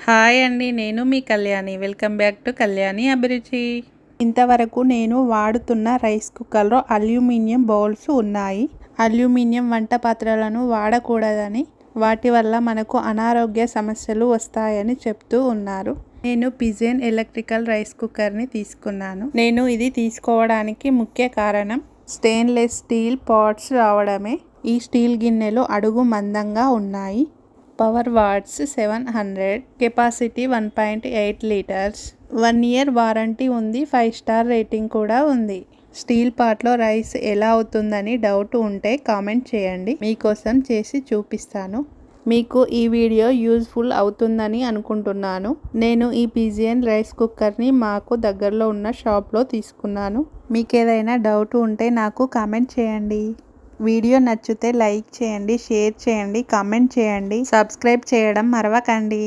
Hi అండి, నేను మీ Kalyani. Welcome back to Kalyani Abhiruchi. ఇంతవరకు నేను వాడుతున్న రైస్ కుక్కర్లో అల్యూమినియం బౌల్స్ ఉన్నాయి. అల్యూమినియం వంట పాత్రలను వాడకూడదని, వాటి వల్ల మనకు అనారోగ్య సమస్యలు వస్తాయని చెప్తూ ఉన్నారు. నేను పిజన్ ఎలక్ట్రికల్ రైస్ కుక్కర్ని తీసుకున్నాను. నేను ఇది తీసుకోవడానికి ముఖ్య కారణం స్టెయిన్లెస్ స్టీల్ పాట్స్ రావడమే. ఈ స్టీల్ గిన్నెలు అడుగు మందంగా ఉన్నాయి. Power watts 700, capacity 1.8 litres, 1 year warranty ఉంది, 5 స్టార్ రేటింగ్ కూడా ఉంది. స్టీల్ పాట్లో రైస్ ఎలా అవుతుందని డౌట్ ఉంటే కామెంట్ చేయండి, మీకోసం చేసి చూపిస్తాను. మీకు ఈ వీడియో యూజ్ఫుల్ అవుతుందని అనుకుంటున్నాను. నేను ఈ పిజియన్ రైస్ కుక్కర్ని మాకు దగ్గరలో ఉన్న షాప్లో తీసుకున్నాను. మీకు ఏదైనా డౌట్ ఉంటే నాకు కామెంట్ చేయండి. వీడియో నచ్చితే లైక్ చేయండి, షేర్ చేయండి, కామెంట్ చేయండి, సబ్స్క్రైబ్ చేయడం మరవకండి.